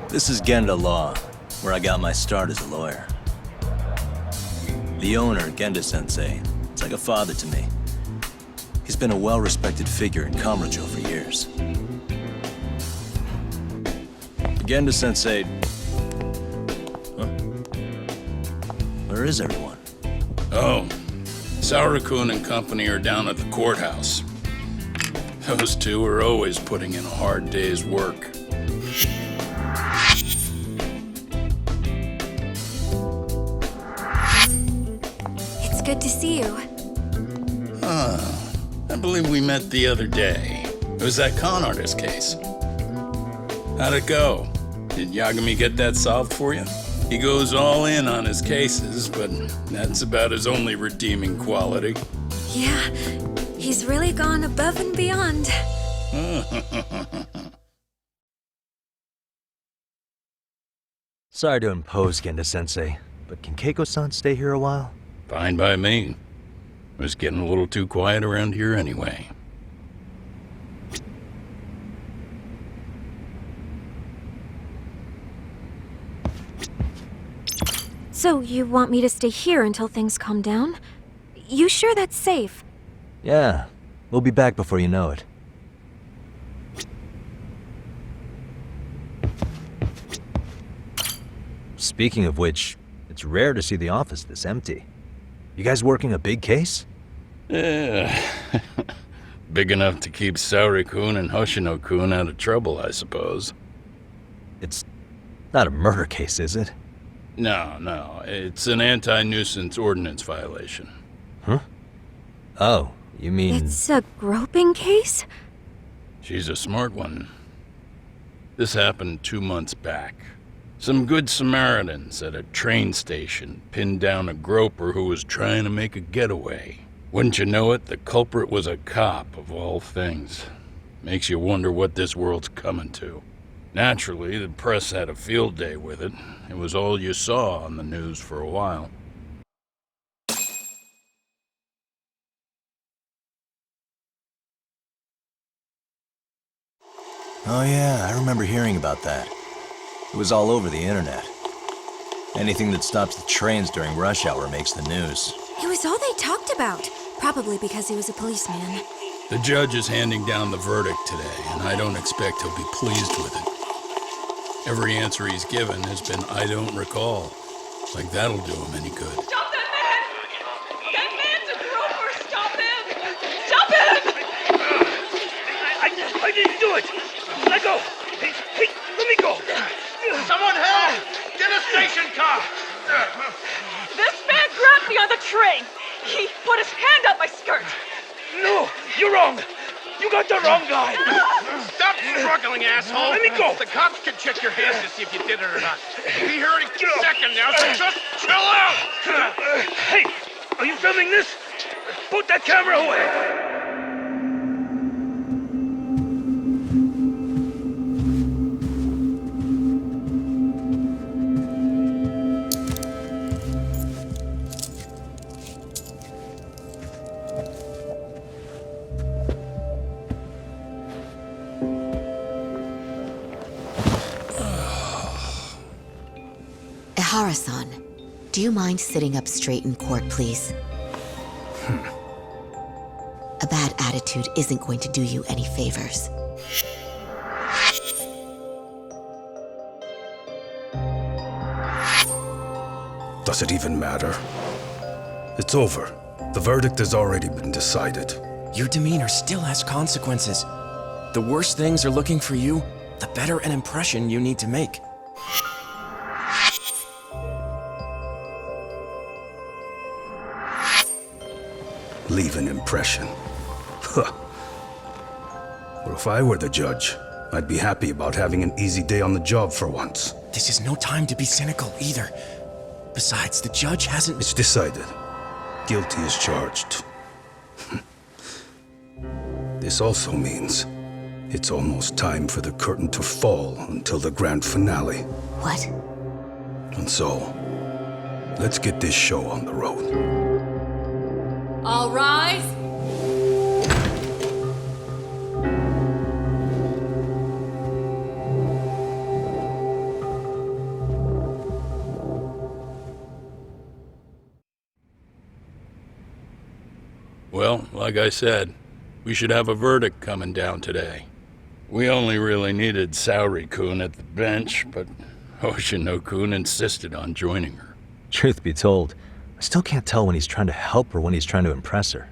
This is Genda Law, where I got my start as a lawyer. The owner, Genda-sensei, is like a father to me. He's been a well-respected figure in Kamurocho for years. Genda-sensei... Huh? Where is everyone? Oh, Saura-kun and company are down at the courthouse. Those two are always putting in a hard day's work. It's good to see you. I believe we met the other day. It was that con artist case. How'd it go? Did Yagami get that solved for you? He goes all in on his cases, but that's about his only redeeming quality. Yeah, he's really gone above and beyond. Sorry to impose, Genda-sensei, but can Keiko-san stay here a while? Fine by me. It was getting a little too quiet around here anyway. So you want me to stay here until things calm down? You sure that's safe? Yeah, we'll be back before you know it. Speaking of which, it's rare to see the office this empty. You guys working a big case? Yeah. Big enough to keep Saori-kun and Hoshino-kun out of trouble, I suppose. It's not a murder case, is it? No. It's an anti-nuisance ordinance violation. Huh? Oh, you mean... It's a groping case? She's a smart one. This happened 2 months back. Some good Samaritans at a train station pinned down a groper who was trying to make a getaway. Wouldn't you know it, the culprit was a cop, of all things. Makes you wonder what this world's coming to. Naturally, the press had a field day with it. It was all you saw on the news for a while. Oh yeah, I remember hearing about that. It was all over the internet. Anything that stops the trains during rush hour makes the news. It was all they talked about. Probably because he was a policeman. The judge is handing down the verdict today, and I don't expect he'll be pleased with it. Every answer he's given has been, I don't recall. Like that'll do him any good. Stop that man! That man's a groper! Stop him! Stop him! I didn't do it! Let go! Hey, let me go! Someone help! Get a station car! This man grabbed me on the train! He put his hand up my skirt! No, you're wrong! You got the wrong guy! Stop struggling, asshole! Let me go! The cops can check your hands to see if you did it or not. We'll be here any second now, so just chill out! Hey, are you filming this? Put that camera away! Ihara-san, do you mind sitting up straight in court, please? A bad attitude isn't going to do you any favors. Does it even matter? It's over. The verdict has already been decided. Your demeanor still has consequences. The worse things are looking for you, the better an impression you need to make. Leave an impression. Huh. Well, if I were the judge, I'd be happy about having an easy day on the job for once. This is no time to be cynical either. Besides, the judge hasn't... It's decided. Guilty is charged. This also means it's almost time for the curtain to fall until the grand finale. What? And so, let's get this show on the road. All rise! Well, like I said, we should have a verdict coming down today. We only really needed Saori-kun at the bench, but Hoshino-kun insisted on joining her. Truth be told, I still can't tell when he's trying to help or when he's trying to impress her.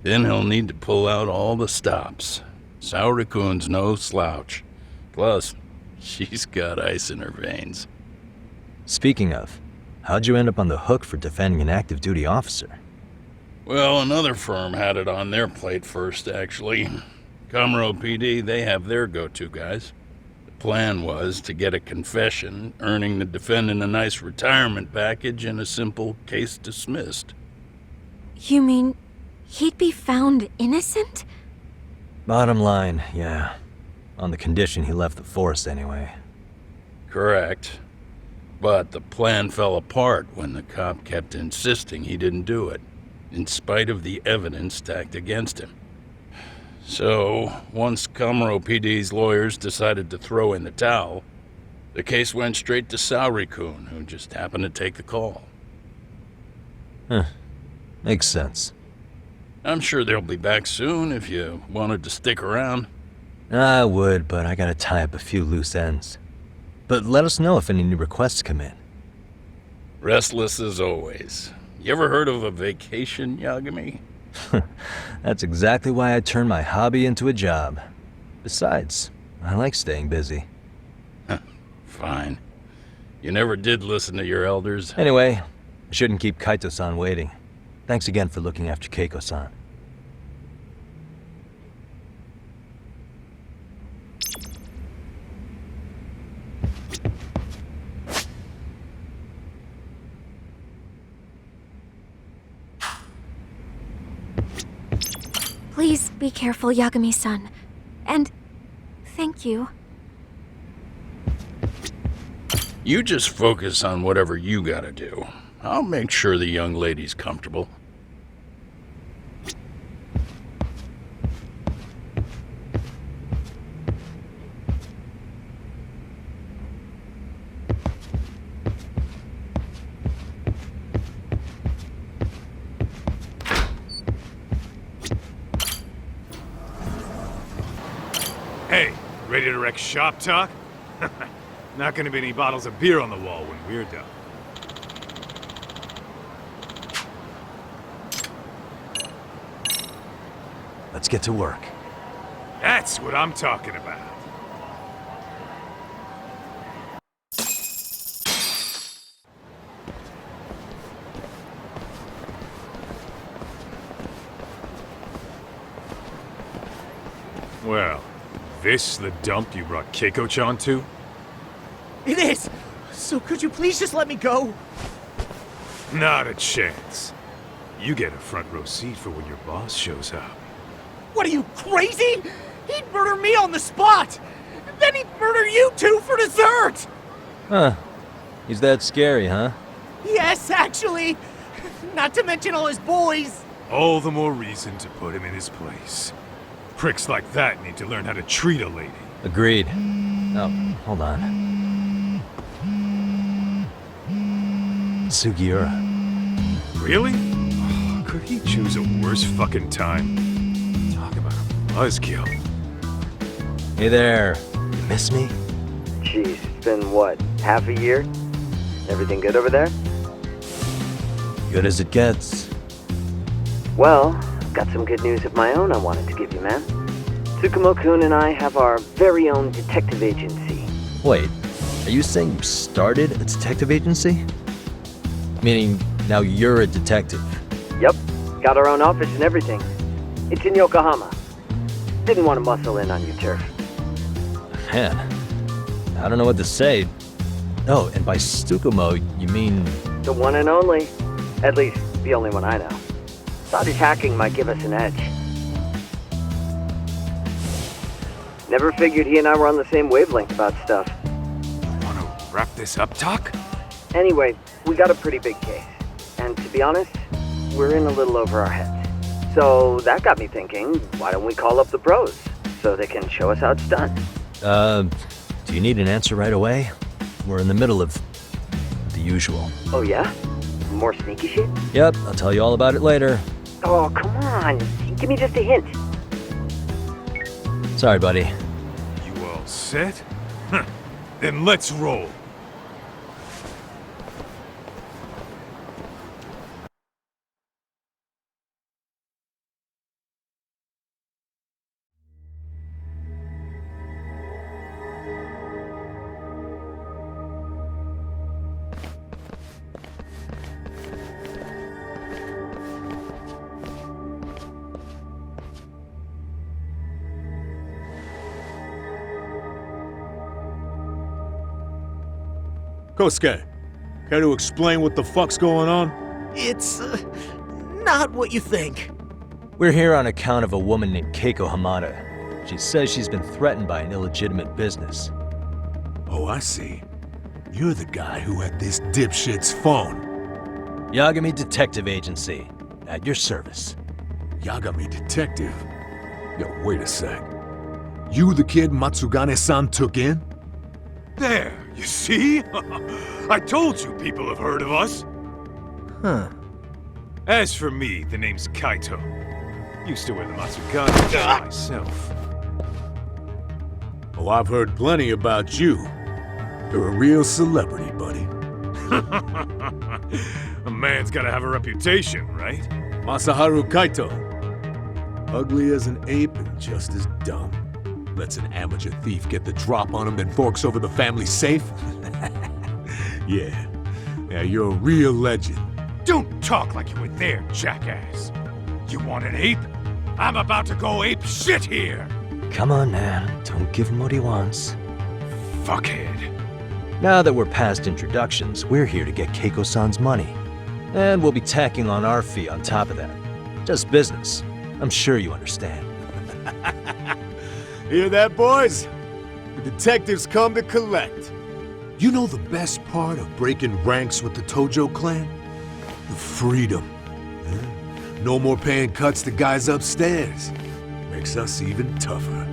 Then he'll need to pull out all the stops. Saori-kun's no slouch. Plus, she's got ice in her veins. Speaking of, how'd you end up on the hook for defending an active duty officer? Well, another firm had it on their plate first, actually. Kamurocho PD, they have their go-to guys. The plan was to get a confession, earning the defendant a nice retirement package and a simple case dismissed. You mean he'd be found innocent? Bottom line, yeah. On the condition he left the force anyway. Correct. But the plan fell apart when the cop kept insisting he didn't do it, in spite of the evidence stacked against him. So, once Kamurocho PD's lawyers decided to throw in the towel, the case went straight to Saori-kun, who just happened to take the call. Makes sense. I'm sure they'll be back soon if you wanted to stick around. I would, but I gotta tie up a few loose ends. But let us know if any new requests come in. Restless as always. You ever heard of a vacation, Yagami? That's exactly why I turned my hobby into a job. Besides, I like staying busy. Fine. You never did listen to your elders. Anyway, I shouldn't keep Kaito-san waiting. Thanks again for looking after Keiko-san. Please be careful, Yagami-san. And thank you. You just focus on whatever you gotta do. I'll make sure the young lady's comfortable. Hey, ready to wreck shop talk? Not gonna be any bottles of beer on the wall when we're done. Let's get to work. That's what I'm talking about. Well, this the dump you brought Keiko-chan to? It is! So could you please just let me go? Not a chance. You get a front row seat for when your boss shows up. What are you, crazy? He'd murder me on the spot! Then he'd murder you two for dessert! Huh. He's that scary, huh? Yes, actually! Not to mention all his boys! All the more reason to put him in his place. Pricks like that need to learn how to treat a lady. Agreed. Oh, hold on. Sugiura. Really? Oh, could he choose a worse fucking time? Talk about a buzzkill. Hey there. You miss me? Jeez, it's been what, half a year? Everything good over there? Good as it gets. Well, I've got some good news of my own I wanted to give you, man. Tsukumo-kun and I have our very own detective agency. Wait, are you saying you started a detective agency? Meaning, now you're a detective? Yep, got our own office and everything. It's in Yokohama. Didn't want to muscle in on your turf. Man, I don't know what to say. Oh, and by Tsukumo, you mean... The one and only. At least, the only one I know. Thought his hacking might give us an edge. Never figured he and I were on the same wavelength about stuff. Wanna wrap this up, Doc? Anyway, we got a pretty big case. And to be honest, we're in a little over our heads. So that got me thinking, why don't we call up the pros so they can show us how it's done? Do you need an answer right away? We're in the middle of the usual. Oh yeah? More sneaky shit? Yep, I'll tell you all about it later. Oh, come on. Give me just a hint. Sorry, buddy. You all set? Huh. Then let's roll. Kosuke, care to explain what the fuck's going on? It's, not what you think. We're here on account of a woman named Keiko Hamada. She says she's been threatened by an illegitimate business. Oh, I see. You're the guy who had this dipshit's phone. Yagami Detective Agency, at your service. Yagami Detective? Yo, wait a sec. You the kid Matsugane-san took in? There, you see? I told you people have heard of us. Huh. As for me, the name's Kaito. Used to wear the Matsugane myself. Oh, I've heard plenty about you. You're a real celebrity, buddy. A man's gotta have a reputation, right? Masaharu Kaito. Ugly as an ape and just as dumb. Lets an amateur thief get the drop on him, then forks over the family safe? Yeah, you're a real legend. Don't talk like you were there, jackass. You want an ape? I'm about to go ape shit here! Come on, man. Don't give him what he wants. Fuckhead. Now that we're past introductions, we're here to get Keiko-san's money. And we'll be tacking on our fee on top of that. Just business. I'm sure you understand. Hear that, boys? The detectives come to collect. You know the best part of breaking ranks with the Tojo clan? The freedom. Eh? No more paying cuts to guys upstairs. Makes us even tougher.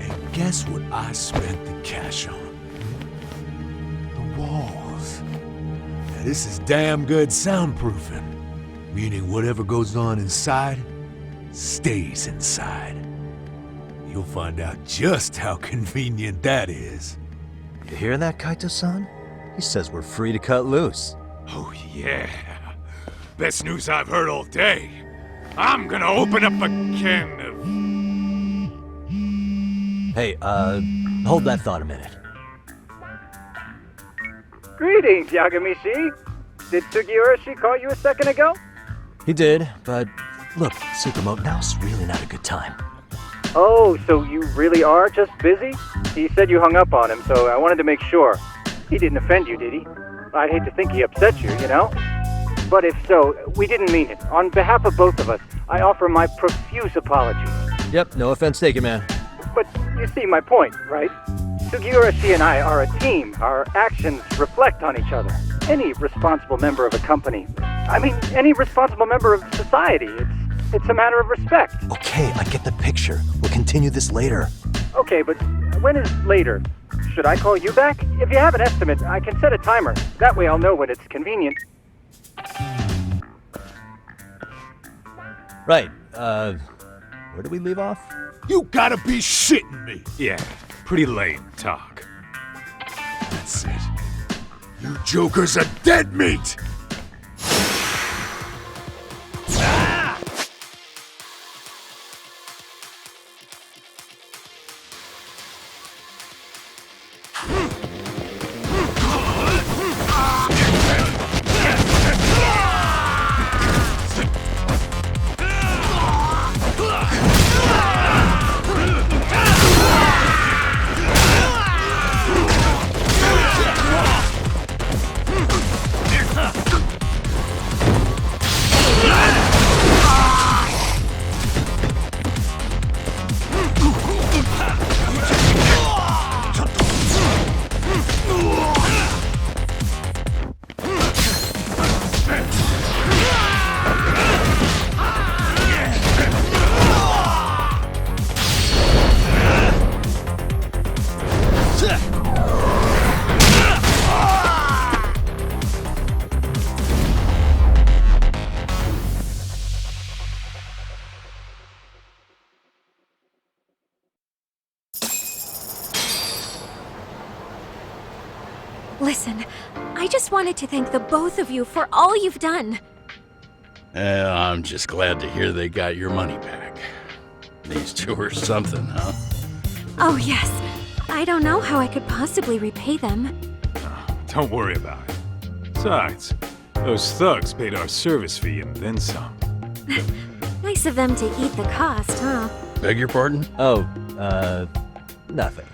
And guess what I spent the cash on? The walls. Now this is damn good soundproofing. Meaning whatever goes on inside, stays inside. You'll find out just how convenient that is. You hear that, Kaito-san? He says we're free to cut loose. Oh yeah. Best news I've heard all day. I'm gonna open up a can of... Hey, hold that thought a minute. Greetings, Yagami-shi. Did Sugiura-shi call you a second ago? He did, but look, Tsukumo, now's really not a good time. Oh, so you really are just busy? He said you hung up on him, so I wanted to make sure. He didn't offend you, did he? I'd hate to think he upset you, you know? But if so, we didn't mean it. On behalf of both of us, I offer my profuse apologies. Yep, no offense taken, man. But you see my point, right? Sugiura-shi and I are a team. Our actions reflect on each other. Any responsible member of a company, any responsible member of society, it's a matter of respect. Okay, I get the picture. We'll continue this later. Okay, but when is later? Should I call you back? If you have an estimate, I can set a timer. That way I'll know when it's convenient. Right, where did we leave off? You gotta be shitting me! Yeah, pretty lame talk. That's it. You jokers are dead meat! Listen, I just wanted to thank the both of you for all you've done. I'm just glad to hear they got your money back. These two are something, huh? Oh, yes. I don't know how I could possibly repay them. Don't worry about it. Besides, those thugs paid our service fee and then some. Nice of them to eat the cost, huh? Beg your pardon? Oh, nothing.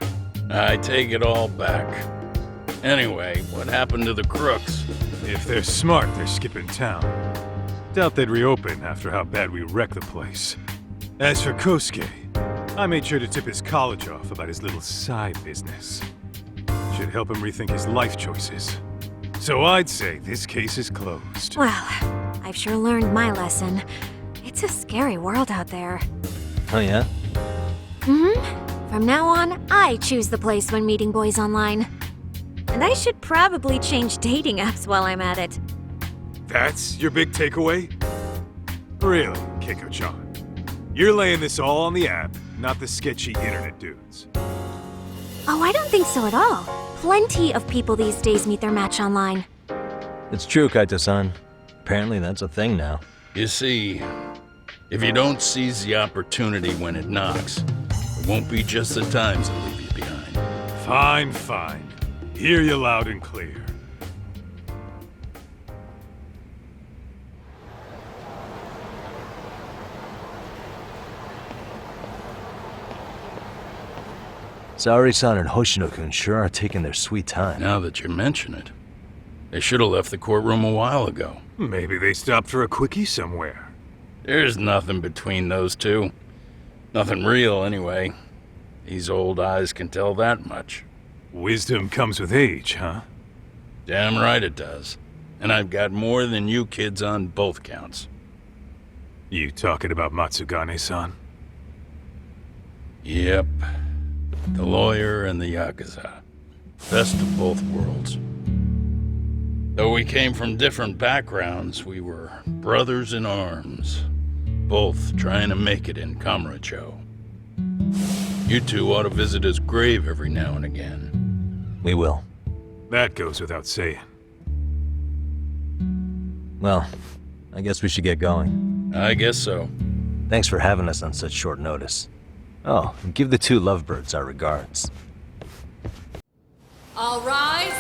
I take it all back. Anyway, what happened to the crooks? If they're smart, they're skipping town. Doubt they'd reopen after how bad we wrecked the place. As for Kosuke, I made sure to tip his college off about his little side business. Should help him rethink his life choices. So I'd say this case is closed. Well, I've sure learned my lesson. It's a scary world out there. Oh yeah? Mm-hmm. From now on, I choose the place when meeting boys online. And I should probably change dating apps while I'm at it. That's your big takeaway? Really, Keiko-chan? You're laying this all on the app, not the sketchy internet dudes. Oh, I don't think so at all. Plenty of people these days meet their match online. It's true, Kaito-san. Apparently that's a thing now. You see, if you don't seize the opportunity when it knocks, it won't be just the times that leave you behind. Fine, fine. Hear you loud and clear. Saori-san and Hoshino-kun sure are taking their sweet time. Now that you mention it, they should have left the courtroom a while ago. Maybe they stopped for a quickie somewhere. There's nothing between those two. Nothing real, anyway. These old eyes can tell that much. Wisdom comes with age, huh? Damn right it does. And I've got more than you kids on both counts. You talking about Matsugane-san? Yep. The lawyer and the Yakuza. Best of both worlds. Though we came from different backgrounds, we were brothers in arms. Both trying to make it in Kamurocho. You two ought to visit his grave every now and again. We will. That goes without saying. Well, I guess we should get going. I guess so. Thanks for having us on such short notice. Oh, and give the two lovebirds our regards. All rise.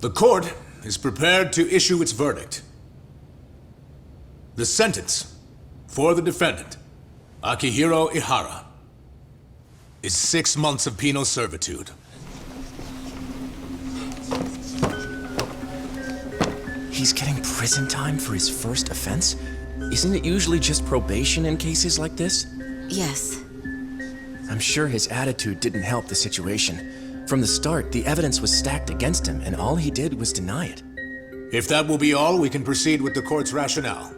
The court is prepared to issue its verdict. The sentence for the defendant, Akihiro Ihara, is 6 months of penal servitude. He's getting prison time for his first offense? Isn't it usually just probation in cases like this? Yes. I'm sure his attitude didn't help the situation. From the start, the evidence was stacked against him, and all he did was deny it. If that will be all, we can proceed with the court's rationale.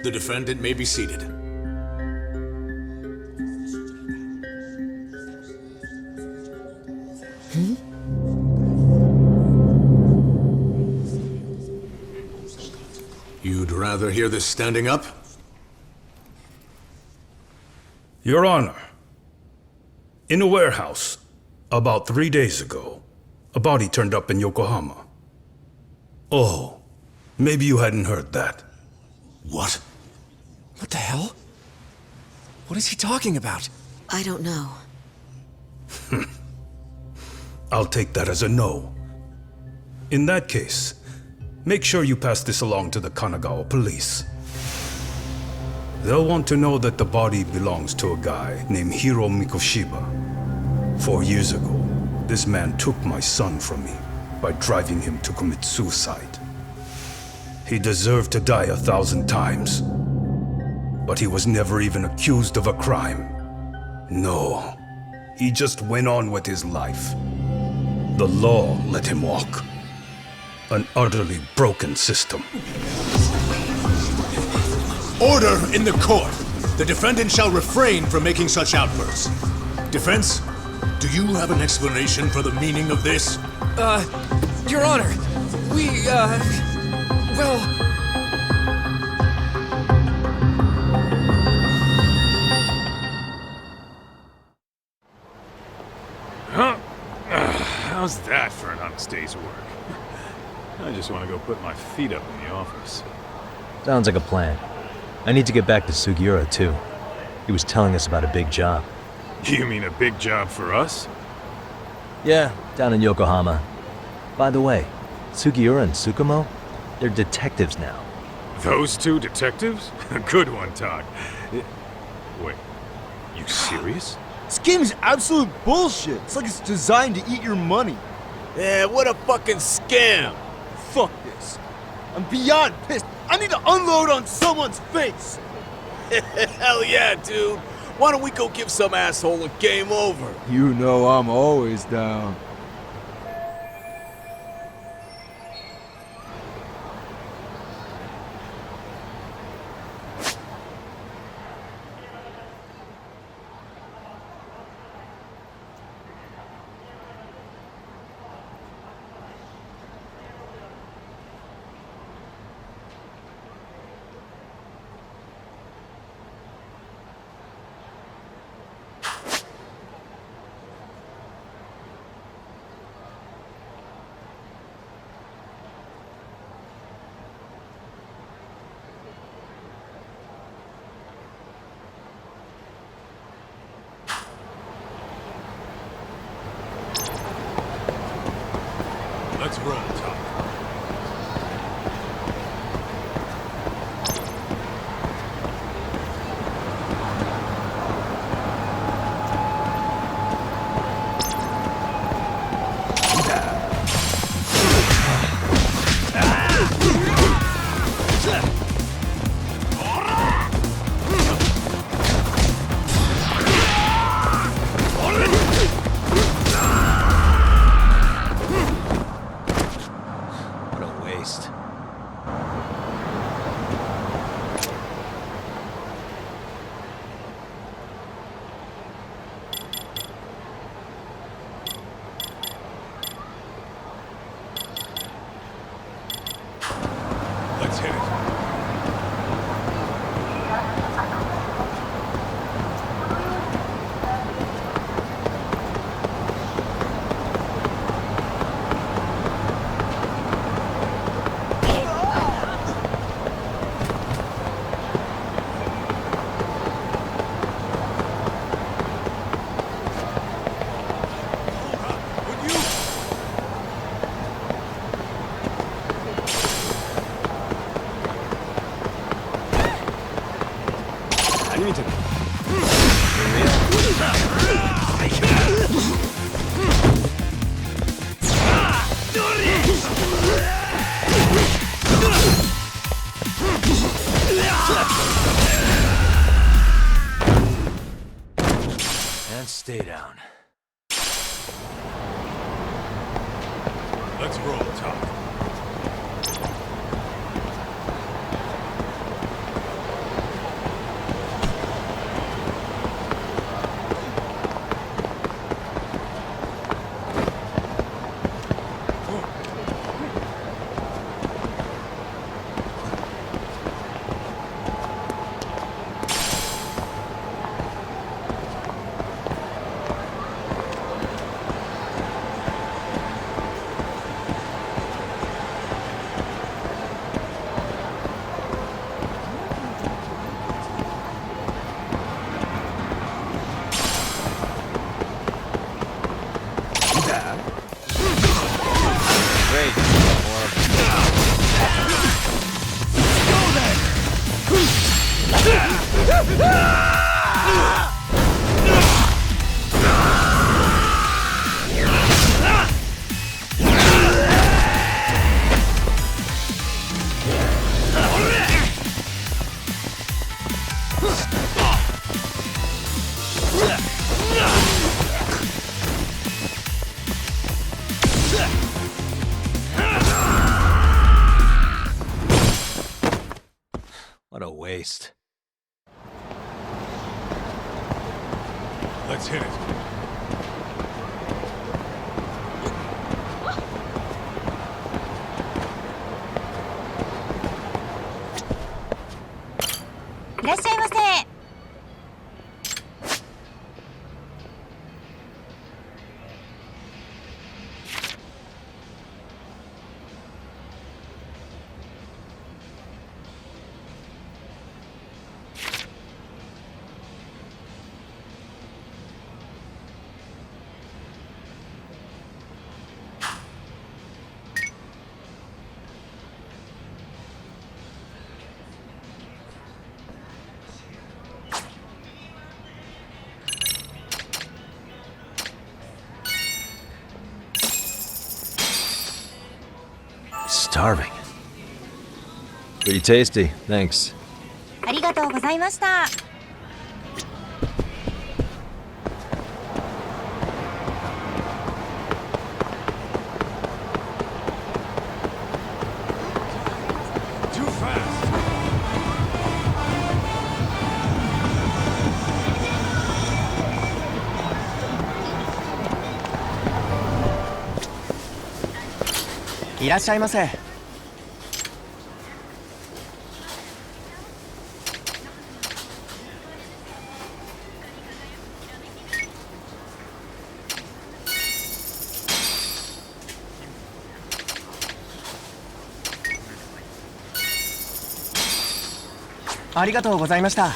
The defendant may be seated. You'd rather hear this standing up? Your Honor, in a warehouse, about 3 days ago, a body turned up in Yokohama. Oh, maybe you hadn't heard that. What? What the hell? What is he talking about? I don't know. I'll take that as a no. In that case, make sure you pass this along to the Kanagawa police. They'll want to know that the body belongs to a guy named Hiro Mikoshiba. 4 years ago, this man took my son from me by driving him to commit suicide. He deserved to die 1,000 times, but he was never even accused of a crime. No, he just went on with his life. The law let him walk. An utterly broken system. Order in the court! The defendant shall refrain from making such outbursts. Defense, do you have an explanation for the meaning of this? Your Honor, well... Huh? How's that for an honest day's work? I just want to go put my feet up in the office. Sounds like a plan. I need to get back to Sugiura, too. He was telling us about a big job. You mean a big job for us? Yeah, down in Yokohama. By the way, Sugiura and Tsukumo, they're detectives now. Those two detectives? Good one, Todd. Wait, you serious? This game is absolute bullshit. It's like it's designed to eat your money. Yeah, what a fucking scam! Fuck this. I'm beyond pissed. I need to unload on someone's face. Hell yeah, dude. Why don't we go give some asshole a game over? You know I'm always down. Let's roll, Todd. Let's hit it. And stay down. Let's roll, Todd. What a waste. Let's hit it. Starving. Pretty tasty, thanks. ありがとうございました。Too fast. "いらっしゃいませ。ありがとうございました。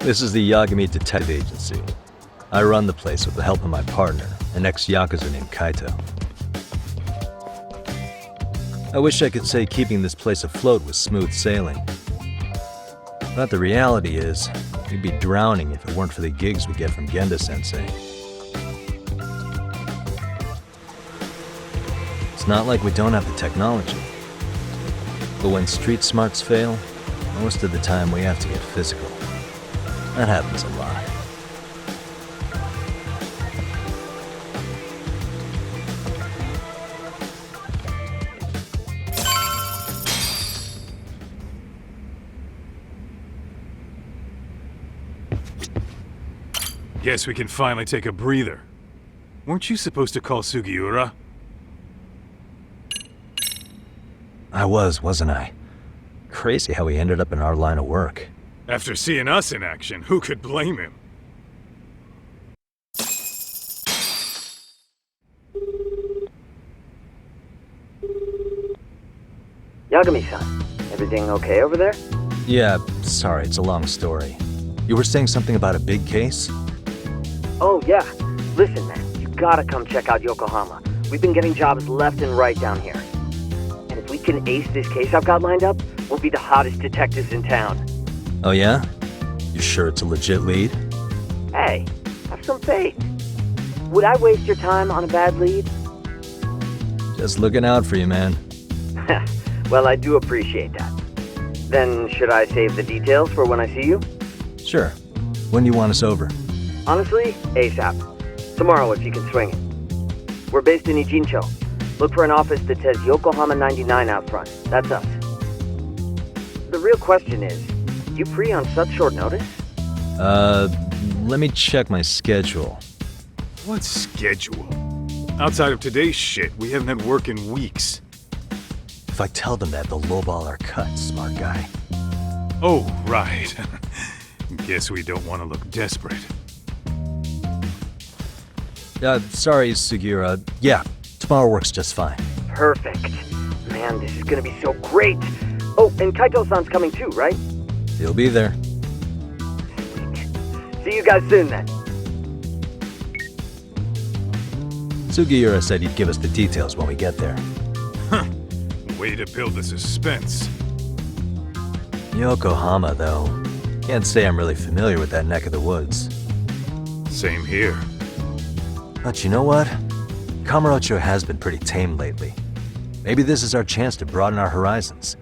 This is the Yagami Detective Agency. I run the place with the help of my partner, an ex-Yakuza named Kaito. I wish I could say keeping this place afloat was smooth sailing. But the reality is, we'd be drowning if it weren't for the gigs we get from Genda-sensei. It's not like we don't have the technology. But when street smarts fail, most of the time we have to get physical. That happens a lot. Guess we can finally take a breather. Weren't you supposed to call Sugiura? I wasn't I? Crazy how he ended up in our line of work. After seeing us in action, who could blame him? Yagami-san, everything okay over there? Yeah, sorry, it's a long story. You were saying something about a big case? Oh, yeah. Listen, man, you gotta come check out Yokohama. We've been getting jobs left and right down here. And if we can ace this case I've got lined up, we'll be the hottest detectives in town. Oh yeah? You sure it's a legit lead? Hey, have some faith. Would I waste your time on a bad lead? Just looking out for you, man. Well, I do appreciate that. Then, should I save the details for when I see you? Sure. When do you want us over? Honestly, ASAP. Tomorrow if you can swing it. We're based in Ijincho. Look for an office that says Yokohama 99 out front. That's us. the real question is, you free on such short notice? Let me check my schedule. What schedule? Outside of today's shit, we haven't had work in weeks. If I tell them that, they'll lowball our cut, smart guy. Oh, right. Guess we don't want to look desperate. Sorry, Sugiura. Yeah, tomorrow works just fine. Perfect. Man, this is gonna be so great! Oh, and Kaito-san's coming too, right? He'll be there. See you guys soon then. Sugiura said he'd give us the details when we get there. Huh. Way to build the suspense. Yokohama, though. Can't say I'm really familiar with that neck of the woods. Same here. But you know what? Kamurocho has been pretty tame lately. Maybe this is our chance to broaden our horizons.